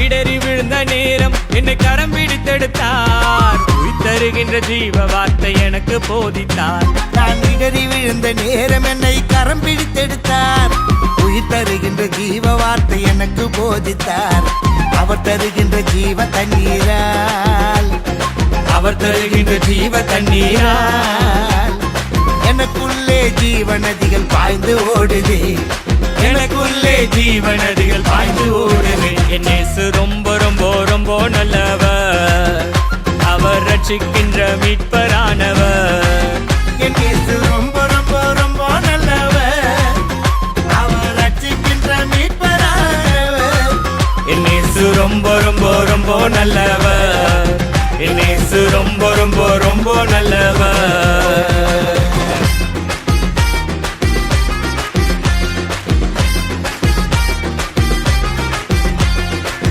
இடறி விழுந்த நேரம் என்னை கரம் பிடித்தெடுத்தார். உயிர் தருகின்ற ஜீவ வார்த்தை எனக்கு போதித்தார். நான் இடறி விழுந்த நேரம் என்னை கரம் பிடித்தெடுத்தார். உயிர் தருகின்ற ஜீவ வார்த்தை எனக்கு போதித்தார். அவர் தருகின்ற ஜீவ தண்ணீரால், அவர் தருகின்ற ஜீவ தண்ணீரால் எனக்குள்ளே ஜீவநதிகள் பாய்ந்து ஓடுதே. எனக்குள்ளே ஜீவநதிகள் பாய்ந்து ஓடுது. என் இயேசு ரொம்ப ரொம்ப ரொம்ப நல்லவர். அவர் ரட்சிக்கின்ற மீட்பரானவர். என் இயேசு ரொம்ப ரொம்ப ரொம்ப நல்லவர். அவர் ரட்சிக்கின்ற மீட்பரானவர். என் இயேசு ரொம்ப ரொம்ப ரொம்ப நல்லவர். என் இயேசு ரொம்ப ரொம்ப ரொம்ப நல்லவர்.